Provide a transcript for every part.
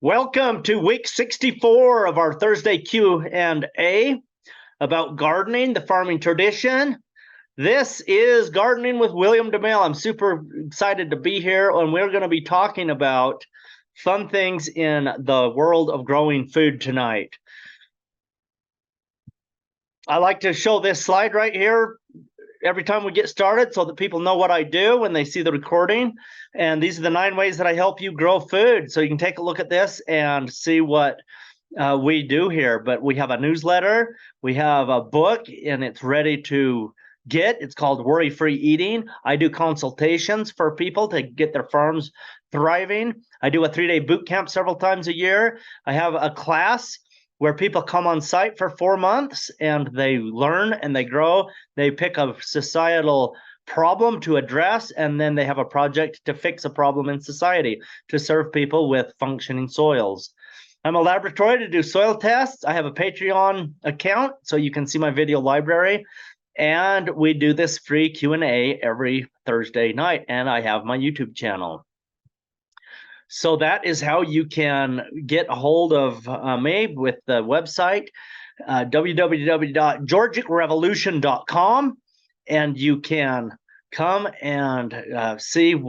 Welcome to week 64 of our Thursday Q&A about gardening, the farming tradition. This is Gardening with William DeMille. I'm super excited to be here, and we're going to be talking about fun things in the world of growing food tonight. I like to show this slide right here every time we get started so that people know what I do when they see the recording. And these are the 9 ways that I help you grow food. So you can take a look at this and see what we do here. But we have a newsletter, we have a book, and it's ready to get. It's called Worry Free Eating. I do consultations for people to get their farms thriving. I do a 3-day boot camp several times a year. I have a class where people come on site for 4 months and they learn and they grow. They pick a societal problem to address, and then they have a project to fix a problem in society to serve people with functioning soils. I'm a laboratory to do soil tests. I have a Patreon account, so you can see my video library. And we do this free Q&A every Thursday night, and I have my YouTube channel. So that is how you can get a hold of me with the website, www.georgicrevolution.com, and you can come and see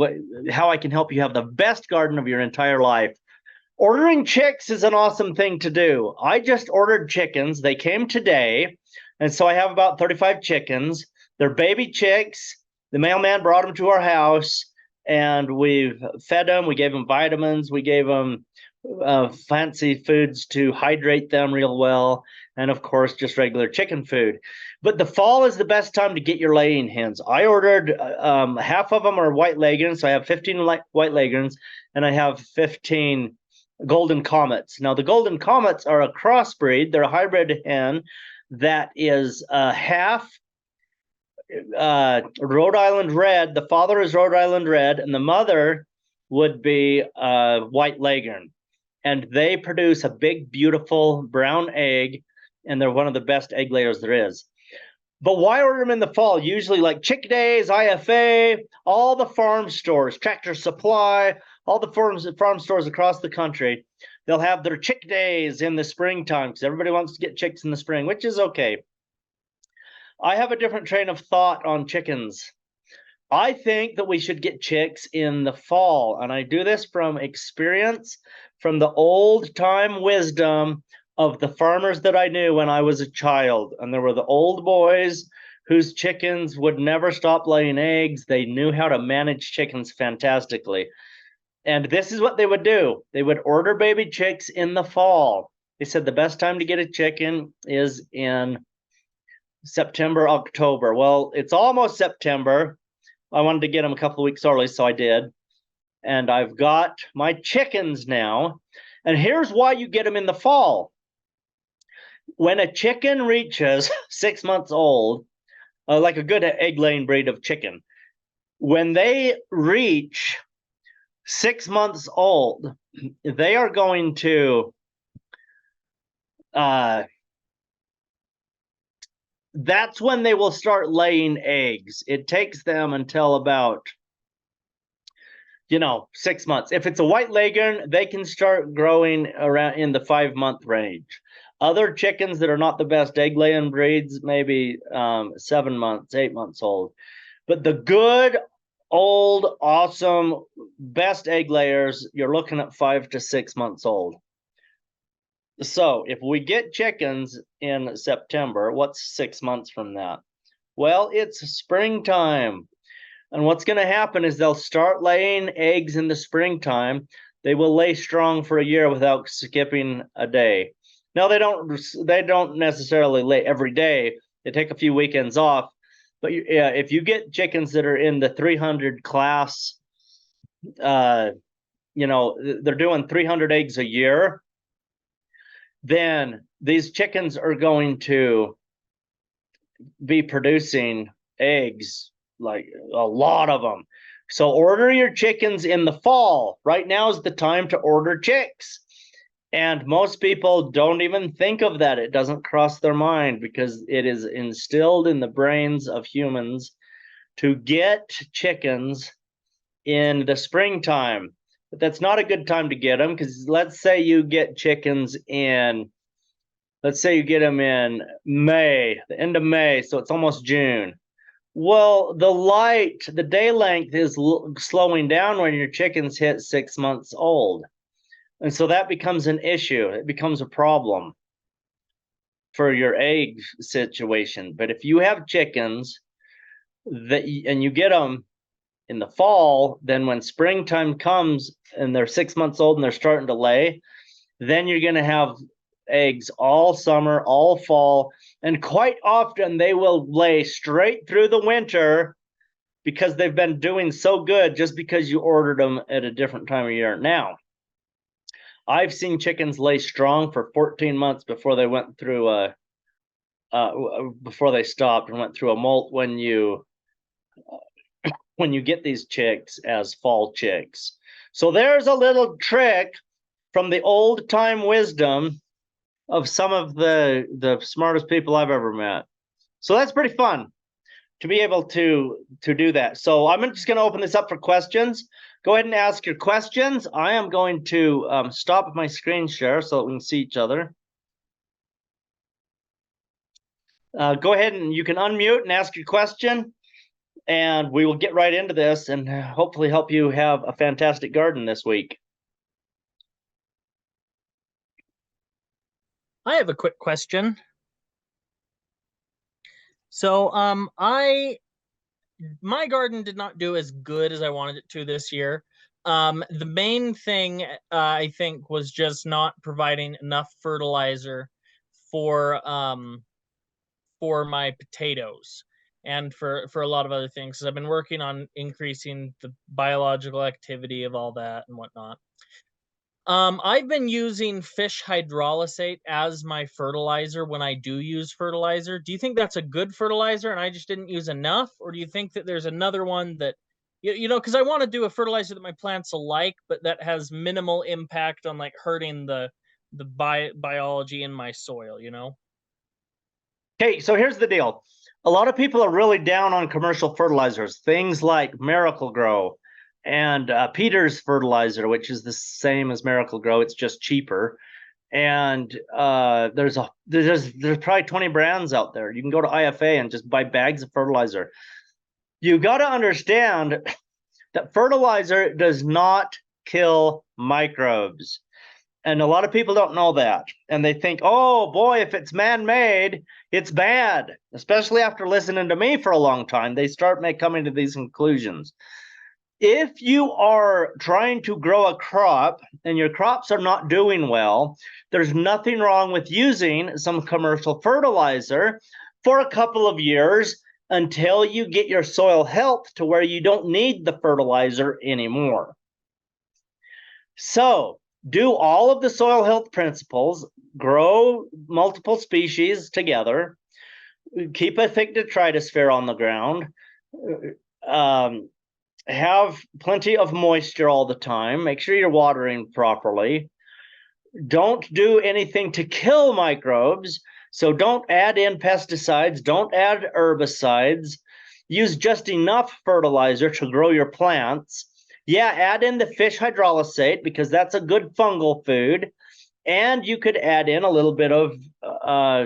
how I can help you have the best garden of your entire life. Ordering chicks is an awesome thing to do. I just ordered chickens. They came today, and so I have about 35 chickens. They're baby chicks. The mailman brought them to our house, and we've fed them. We gave them vitamins. We gave them fancy foods to hydrate them real well. And of course, just regular chicken food. But the fall is the best time to get your laying hens. I ordered half of them are white leghorns. So I have 15 white leghorns, and I have 15 golden comets. Now, the golden comets are a crossbreed. They're a hybrid hen that is half Rhode Island red. The father is Rhode Island red, and the mother would be white leghorn. And they produce a big, beautiful brown egg, and they're one of the best egg layers there is. But why order them in the fall? Usually like Chick Days, IFA, all the farm stores, Tractor Supply, all the farm stores across the country, they'll have their Chick Days in the springtime because everybody wants to get chicks in the spring, which is okay. I have a different train of thought on chickens. I think that we should get chicks in the fall, and I do this from experience, from the old time wisdom of the farmers that I knew when I was a child. And there were the old boys whose chickens would never stop laying eggs. They knew how to manage chickens fantastically. And this is what they would do. They would order baby chicks in the fall. They said the best time to get a chicken is in September, October. Well, it's almost September. I wanted to get them a couple of weeks early, so I did. And I've got my chickens now. And here's why you get them in the fall. When a chicken reaches 6 months old, like a good egg-laying breed of chicken, when they reach 6 months old, they are going to that's when they will start laying eggs. It takes them until about 6 months. If it's a white leghorn, they can start growing around in the 5-month range. Other chickens that are not the best egg laying breeds, maybe 7 months, 8 months old. But the good, old, awesome, best egg layers, you're looking at 5 to 6 months old. So if we get chickens in September, what's 6 months from that? Well, it's springtime. And what's going to happen is they'll start laying eggs in the springtime. They will lay strong for a year without skipping a day. Now, they don't necessarily lay every day. They take a few weekends off. But if you get chickens that are in the 300 class, they're doing 300 eggs a year, then these chickens are going to be producing eggs, like a lot of them. So order your chickens in the fall. Right now is the time to order chicks. And most people don't even think of that. It doesn't cross their mind because it is instilled in the brains of humans to get chickens in the springtime. but that's not a good time to get them, because let's say you get chickens in, let's say you get them in May, the end of May, so it's almost June. Well, the day length is slowing down when your chickens hit 6 months old. And so that becomes an issue. It becomes a problem for your egg situation. But if you have chickens and you get them in the fall, then when springtime comes and they're 6 months old and they're starting to lay, then you're going to have eggs all summer, all fall, and quite often they will lay straight through the winter because they've been doing so good just because you ordered them at a different time of year. Now, I've seen chickens lay strong for 14 months before they went through before they stopped and went through a molt when you get these chicks as fall chicks. So there's a little trick from the old time wisdom of some of the smartest people I've ever met. So that's pretty fun to be able to do that. So I'm just going to open this up for questions. Go ahead and ask your questions. I am going to stop my screen share so that we can see each other. Go ahead and you can unmute and ask your question, and we will get right into this and hopefully help you have a fantastic garden this week. I have a quick question. So, my garden did not do as good as I wanted it to this year. The main thing I think was just not providing enough fertilizer for my potatoes and for a lot of other things. So I've been working on increasing the biological activity of all that and whatnot. I've been using fish hydrolysate as my fertilizer when I do use fertilizer. Do you think that's a good fertilizer and I just didn't use enough? Or do you think that there's another one that, because I want to do a fertilizer that my plants will like, but that has minimal impact on like hurting the biology in my soil, Okay, so here's the deal. A lot of people are really down on commercial fertilizers, things like Miracle-Gro and Peter's fertilizer, which is the same as Miracle-Gro, it's just cheaper. And there's probably 20 brands out there. You can go to IFA and just buy bags of fertilizer. You got to understand that fertilizer does not kill microbes. And a lot of people don't know that. And they think, oh boy, if it's man-made, it's bad. Especially after listening to me for a long time, they start coming to these conclusions. If you are trying to grow a crop and your crops are not doing well, there's nothing wrong with using some commercial fertilizer for a couple of years until you get your soil health to where you don't need the fertilizer anymore. So do all of the soil health principles, grow multiple species together, keep a thick detritosphere on the ground, have plenty of moisture all the time, make sure you're watering properly. Don't do anything to kill microbes. So don't add in pesticides, don't add herbicides. Use just enough fertilizer to grow your plants. Yeah, add in the fish hydrolysate because that's a good fungal food. And you could add in a little bit of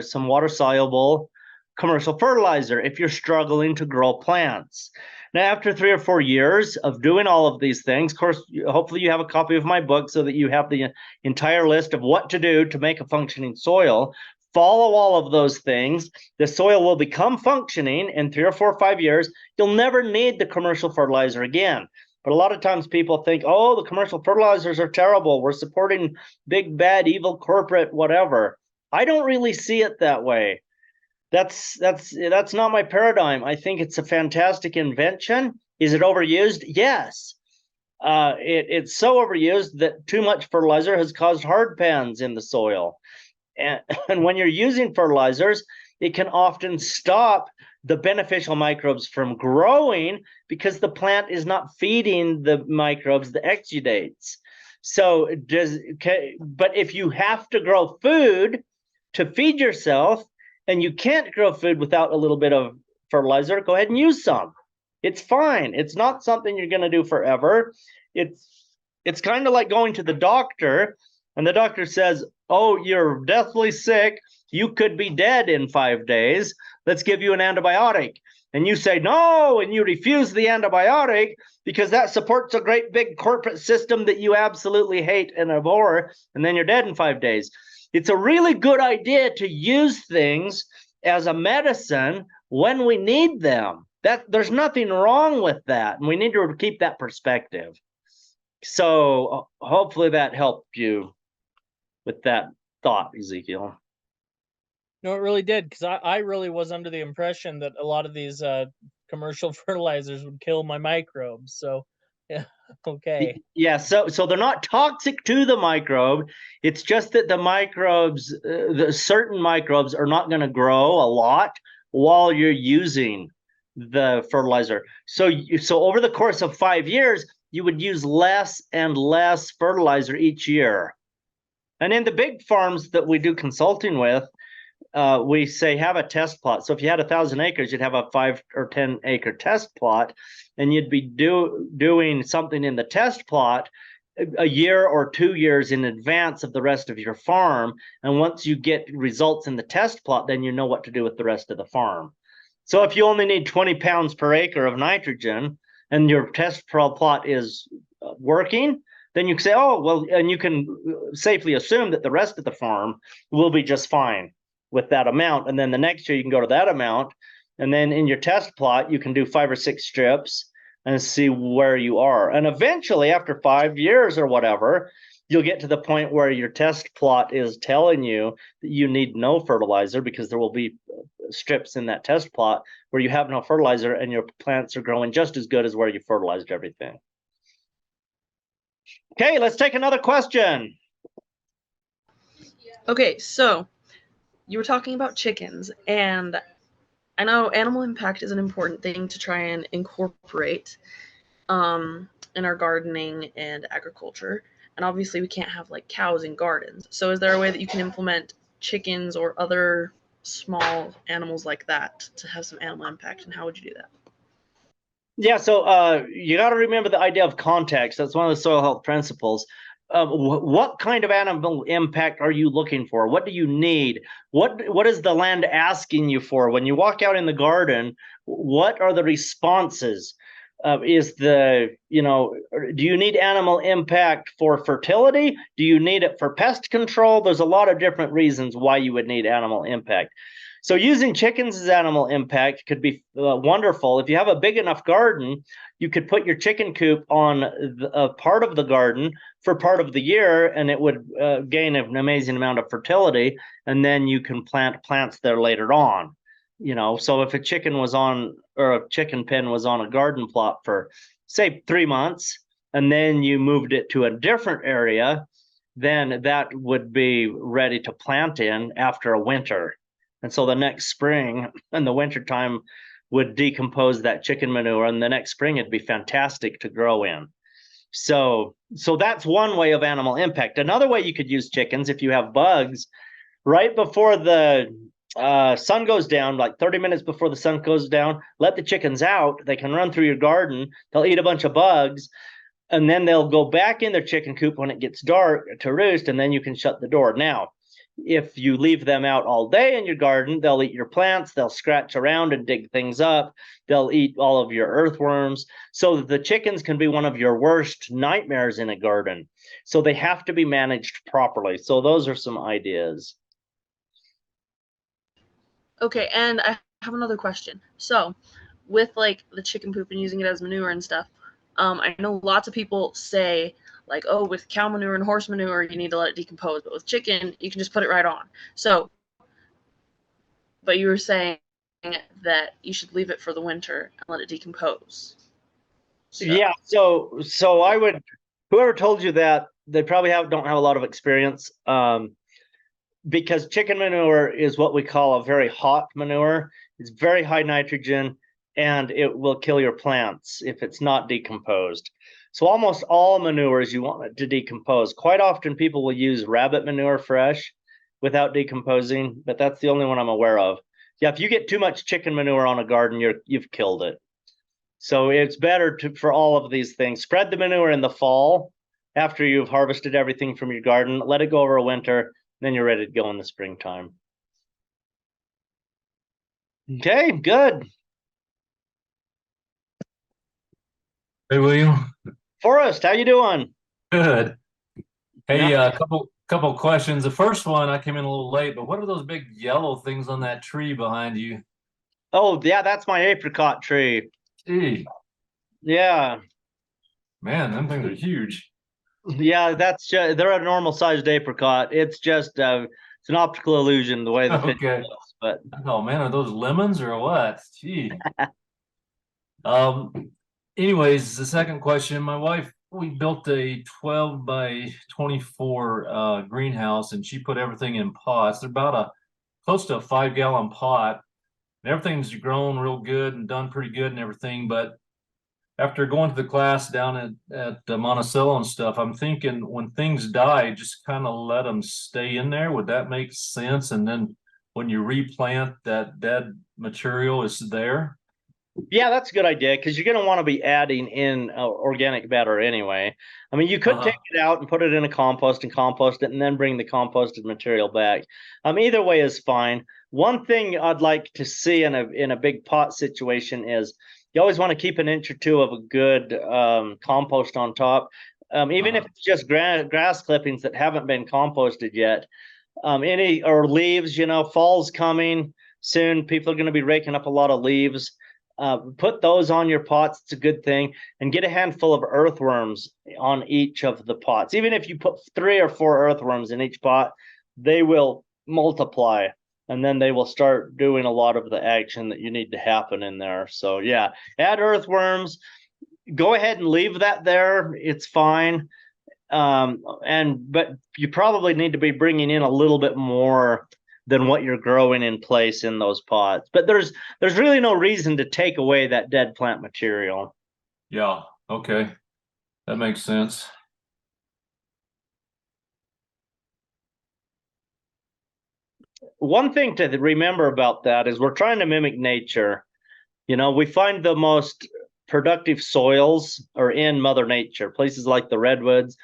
some water-soluble commercial fertilizer if you're struggling to grow plants. Now, after 3 or 4 years of doing all of these things, of course, hopefully you have a copy of my book so that you have the entire list of what to do to make a functioning soil. Follow all of those things. The soil will become functioning in 3 or 4 or 5 years. You'll never need the commercial fertilizer again. But a lot of times people think, oh, the commercial fertilizers are terrible. We're supporting big, bad, evil, corporate, whatever. I don't really see it that way. That's not my paradigm. I think it's a fantastic invention. Is it overused? Yes. It's so overused that too much fertilizer has caused hard pans in the soil. And when you're using fertilizers, it can often stop the beneficial microbes from growing because the plant is not feeding the microbes the exudates. So but if you have to grow food to feed yourself and you can't grow food without a little bit of fertilizer, go ahead and use some. It's fine. It's not something you're going to do forever. It's It's kind of like going to the doctor, and the doctor says, "Oh, you're deathly sick. You could be dead in 5 days. Let's give you an antibiotic." And you say no, and you refuse the antibiotic because that supports a great big corporate system that you absolutely hate and abhor, and then you're dead in 5 days. It's a really good idea to use things as a medicine when we need them. There's nothing wrong with that, and we need to keep that perspective. So hopefully that helped you with that thought, Ezekiel. No, it really did, because I really was under the impression that a lot of these commercial fertilizers would kill my microbes. So, yeah, okay. Yeah, so they're not toxic to the microbe. It's just that the microbes, the certain microbes, are not going to grow a lot while you're using the fertilizer. So over the course of 5 years, you would use less and less fertilizer each year. And in the big farms that we do consulting with, we say have a test plot. So if you had 1,000 acres, you'd have a 5 or 10 acre test plot, and you'd be doing something in the test plot a year or 2 years in advance of the rest of your farm. And once you get results in the test plot, then you know what to do with the rest of the farm. So if you only need 20 pounds per acre of nitrogen and your test plot is working, then you can say, oh, well, and you can safely assume that the rest of the farm will be just fine with that amount. And then the next year you can go to that amount. And then in your test plot, you can do 5 or 6 strips and see where you are. And eventually, after 5 years or whatever, you'll get to the point where your test plot is telling you that you need no fertilizer, because there will be strips in that test plot where you have no fertilizer and your plants are growing just as good as where you fertilized everything. Okay, let's take another question. Okay, so you were talking about chickens, and I know animal impact is an important thing to try and incorporate in our gardening and agriculture. And obviously we can't have like cows in gardens. So is there a way that you can implement chickens or other small animals like that to have some animal impact, and how would you do that? Yeah, so you got to remember the idea of context. That's one of the soil health principles. What kind of animal impact are you looking for? What do you need? What is the land asking you for? When you walk out in the garden, what are the responses? Do you need animal impact for fertility? Do you need it for pest control? There's a lot of different reasons why you would need animal impact. So using chickens as animal impact could be wonderful. If you have a big enough garden, you could put your chicken coop on a part of the garden for part of the year, and it would gain an amazing amount of fertility, and then you can plant plants there later on. So if a chicken pen was on a garden plot for, say, 3 months, and then you moved it to a different area, then that would be ready to plant in after a winter. And so the next spring and the winter time would decompose that chicken manure, and the next spring it'd be fantastic to grow in. So that's one way of animal impact. Another way you could use chickens, if you have bugs, right before the sun goes down, like 30 minutes before the sun goes down, let the chickens out. They can run through your garden. They'll eat a bunch of bugs, and then they'll go back in their chicken coop when it gets dark to roost, and then you can shut the door. Now, if you leave them out all day in your garden, they'll eat your plants, they'll scratch around and dig things up, they'll eat all of your earthworms. So the chickens can be one of your worst nightmares in a garden. So they have to be managed properly. So those are some ideas. Okay, and I have another question. So with like the chicken poop and using it as manure and stuff, I know lots of people say like, oh, with cow manure and horse manure, you need to let it decompose. But with chicken, you can just put it right on. So, but you were saying that you should leave it for the winter and let it decompose. Yeah, so I would, whoever told you that, they probably don't have a lot of experience, because chicken manure is what we call a very hot manure. It's very high nitrogen, and it will kill your plants if it's not decomposed. So almost all manures you want it to decompose. Quite often people will use rabbit manure fresh without decomposing, but that's the only one I'm aware of. Yeah, if you get too much chicken manure on a garden, you've killed it. So it's better for all of these things. Spread the manure in the fall after you've harvested everything from your garden. Let it go over a winter, then you're ready to go in the springtime. Okay, good. Hey, William. Forrest, how you doing? Good. Hey, Yeah. couple questions. The first one, I came in a little late, but what are those big yellow things on that tree behind you? Oh, yeah, that's my apricot tree. Gee, Yeah. man, them things are huge. Yeah, that's just, they're a normal sized apricot. It's just it's an optical illusion the way the fish Okay. looks, but Oh man, are those lemons or what? Gee. Anyways, the second question, my wife, we built a 12 by 24 greenhouse, and she put everything in pots. They're about close to a 5 gallon pot. And everything's grown real good and done pretty good and everything. But after going to the class down at Monticello and stuff, I'm thinking when things die, just kind of let them stay in there. Would that make sense? And then when you replant, that dead material is there. yeah, that's a good idea because you're going to want to be adding in organic matter anyway. I mean, you could take it out and put it in a compost and compost it and then bring the composted material back. Either way is fine. One thing I'd like to see in a big pot situation is you always want to keep an inch or two of a good compost on top, even if it's just grass clippings that haven't been composted yet. Any or leaves, fall's coming soon. People are going to be raking up a lot of leaves. Put those on your pots. It's a good thing. And get a handful of earthworms on each of the pots. Even if you put 3 or 4 earthworms in each pot, they will multiply. And then they will start doing a lot of the action that you need to happen in there. So yeah, add earthworms. Go ahead and leave that there. It's fine. But you probably need to be bringing in a little bit more than what you're growing in place in those pots. But there's really no reason to take away that dead plant material. Yeah, okay. That makes sense. One thing to remember about that is we're trying to mimic nature. We find the most productive soils are in Mother Nature, places like the redwoods.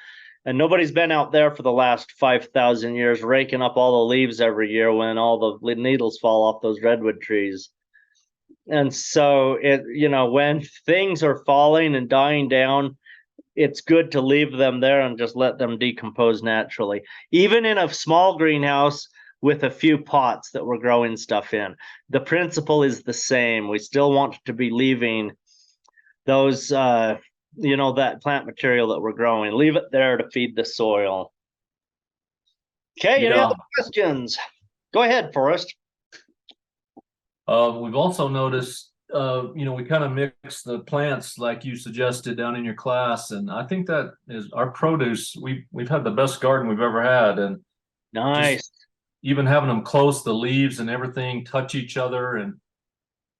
And nobody's been out there for the last 5,000 years raking up all the leaves every year when all the needles fall off those redwood trees. And so when things are falling and dying down, it's good to leave them there and just let them decompose naturally. Even in a small greenhouse with a few pots that we're growing stuff in, the principle is the same. We still want to be leaving those that plant material that we're growing, leave it there to feed the soil. Okay, any other questions? Go ahead, Forrest. We've also noticed, we kind of mix the plants like you suggested down in your class, and I think that is our produce. We've had the best garden we've ever had, and nice. Even having them close, the leaves and everything touch each other, and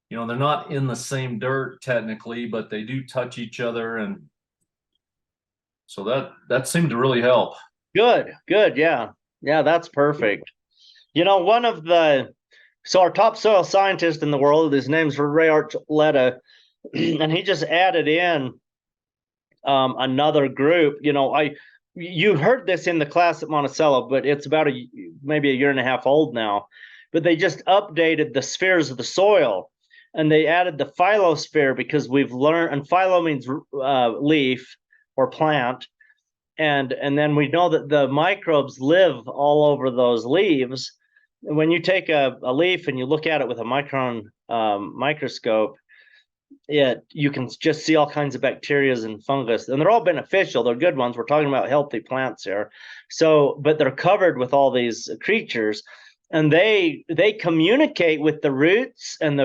they're not in the same dirt technically, but they do touch each other, and so that seemed to really help. Good, yeah, that's perfect. So our top soil scientist in the world, his name's Ray Archuleta, and he just added in another group. You heard this in the class at Monticello, but it's about maybe a year and a half old now. But they just updated the spheres of the soil, and they added the phylosphere because we've learned, and phyllo means leaf or plant, and then we know that the microbes live all over those leaves. When you take a leaf and you look at it with a microscope, you can just see all kinds of bacteria and fungus, and they're all beneficial. They're good ones. We're talking about healthy plants here. So, but they're covered with all these creatures, and they communicate with the roots and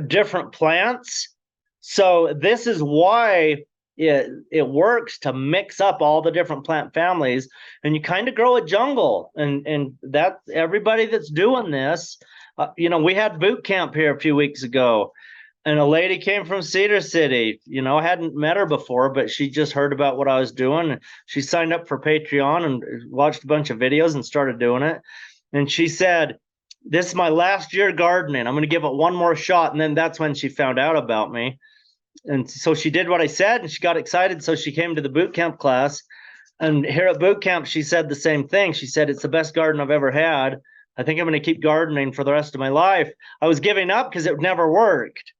different plants. So this is why it works to mix up all the different plant families, and you kind of grow a jungle. And that everybody that's doing this, we had boot camp here a few weeks ago, and a lady came from Cedar City. I hadn't met her before, but she just heard about what I was doing. She signed up for Patreon and watched a bunch of videos and started doing it. And she said, "This is my last year gardening. I'm going to give it one more shot." And then that's when she found out about me. And so she did what I said, and she got excited. So she came to the boot camp class. And here at boot camp, she said the same thing. She said, it's the best garden I've ever had. I think I'm going to keep gardening for the rest of my life. I was giving up because it never worked.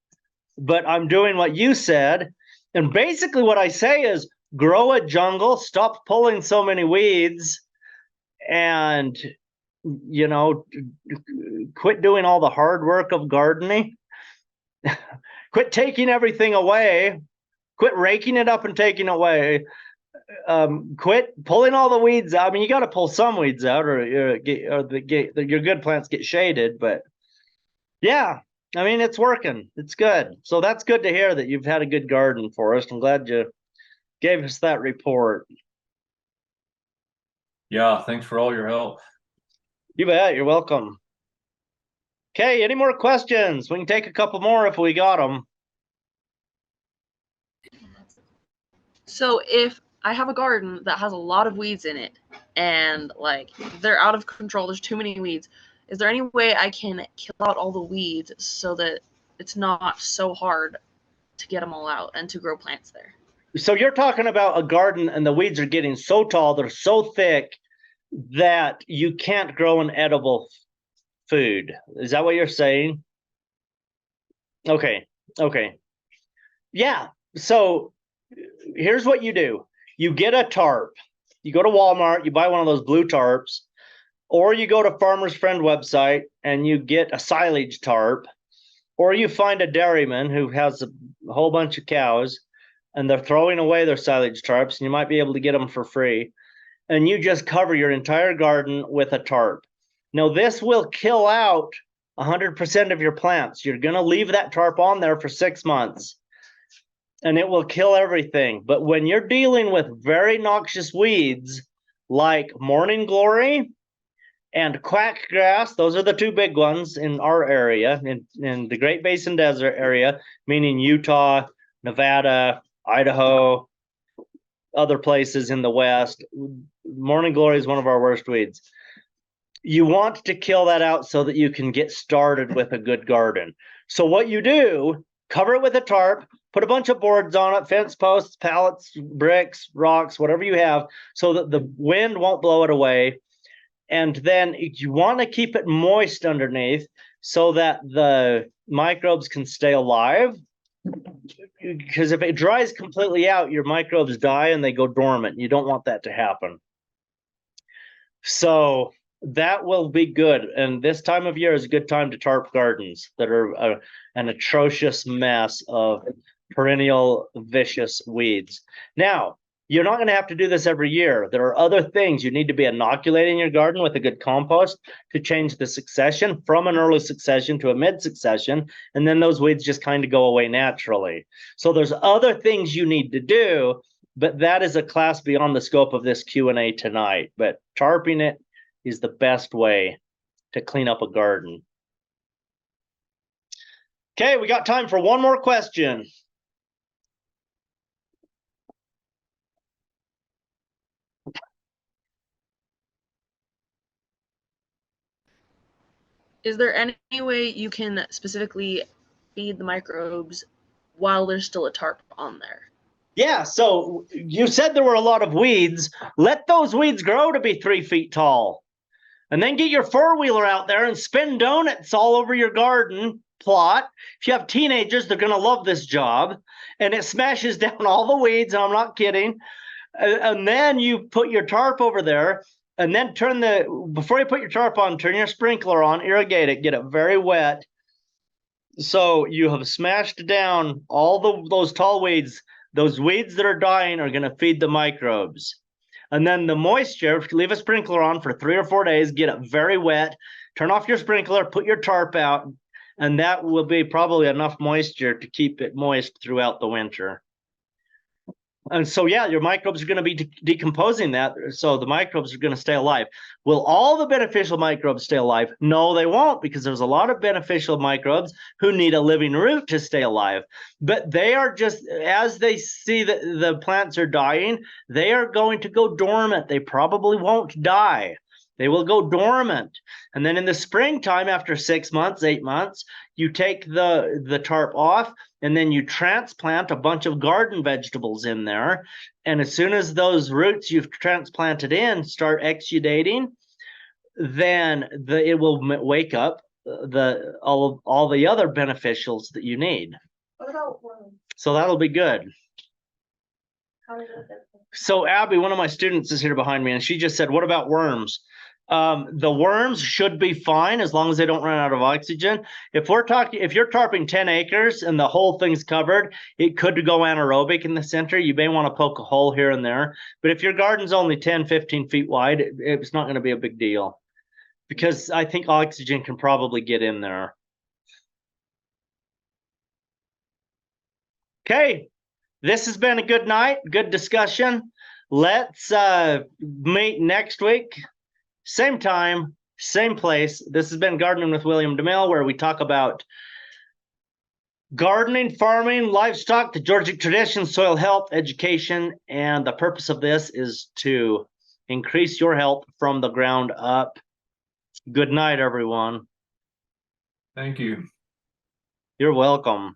But I'm doing what you said. And basically what I say is grow a jungle, stop pulling so many weeds, and, you know, quit doing all the hard work of gardening. Quit taking everything away. Quit raking it up and taking it away. Quit pulling all the weeds out. I mean, you got to pull some weeds out, or your good plants get shaded. But yeah, I mean, it's working. It's good. So that's good to hear that you've had a good garden, Forrest. I'm glad you gave us that report. Yeah, thanks for all your help. You bet. You're welcome. Okay, any more questions? We can take a couple more if we got them. So if I have a garden that has a lot of weeds in it, and like they're out of control, there's too many weeds, is there any way I can kill out all the weeds so that it's not so hard to get them all out and to grow plants there? So you're talking about a garden and the weeds are getting so tall, they're so thick that you can't grow an edible food. Is that what you're saying? Okay. Yeah. So here's what you do. You get a tarp. You go to Walmart, you buy one of those blue tarps, or you go to Farmer's Friend website and you get a silage tarp, or you find a dairyman who has a whole bunch of cows and they're throwing away their silage tarps, and you might be able to get them for free. And you just cover your entire garden with a tarp. Now, this will kill out 100% of your plants. You're going to leave that tarp on there for 6 months, and it will kill everything. But when you're dealing with very noxious weeds like morning glory and quack grass, those are the two big ones in our area, in the Great Basin Desert area, meaning Utah, Nevada, Idaho, other places in the West. Morning glory is one of our worst weeds. You want to kill that out so that you can get started with a good garden. So what you do, cover it with a tarp, put a bunch of boards on it, fence posts, pallets, bricks, rocks, whatever you have, so that the wind won't blow it away. And then you want to keep it moist underneath so that the microbes can stay alive. Because if it dries completely out, your microbes die and they go dormant. You don't want that to happen. So that will be good. And this time of year is a good time to tarp gardens that are an atrocious mess of perennial vicious weeds. Now, you're not going to have to do this every year. There are other things. You need to be inoculating your garden with a good compost to change the succession from an early succession to a mid succession, and then those weeds just kind of go away naturally. So there's other things you need to do, but that is a class beyond the scope of this Q&A tonight. But tarping it is the best way to clean up a garden. Okay, we got time for one more question. Is there any way you can specifically feed the microbes while there's still a tarp on there? Yeah, so you said there were a lot of weeds. Let those weeds grow to be 3 feet tall. And then get your four-wheeler out there and spin donuts all over your garden plot. If you have teenagers, they're going to love this job. And it smashes down all the weeds, and I'm not kidding. And then you put your tarp over there, and then before you put your tarp on, turn your sprinkler on, irrigate it, get it very wet. So you have smashed down all those tall weeds. Those weeds that are dying are going to feed the microbes. And then the moisture, leave a sprinkler on for 3 or 4 days, get it very wet, turn off your sprinkler, put your tarp out, and that will be probably enough moisture to keep it moist throughout the winter. And so, yeah, your microbes are going to be decomposing that, so the microbes are going to stay alive. Will all the beneficial microbes stay alive? No, they won't, because there's a lot of beneficial microbes who need a living root to stay alive. But they are just, as they see that the plants are dying, they are going to go dormant. They probably won't die. They will go dormant. And then in the springtime, after 6 months, 8 months, you take the tarp off, and then you transplant a bunch of garden vegetables in there. And as soon as those roots you've transplanted in start exudating, then it will wake up all the other beneficials that you need. What about worms? So that'll be good. How does that differ? So Abby, one of my students, is here behind me, and she just said, what about worms? The worms should be fine as long as they don't run out of oxygen. If you're tarping 10 acres and the whole thing's covered, it could go anaerobic in the center. You may want to poke a hole here and there. But if your garden's only 10, 15 feet wide, it's not going to be a big deal, because I think oxygen can probably get in there. Okay, this has been a good night, good discussion. Let's meet next week. Same time, same place. This has been Gardening with William DeMille, where we talk about gardening, farming, livestock, the Georgic tradition, soil health, education, and the purpose of this is to increase your health from the ground up. Good night, everyone. Thank you. You're welcome.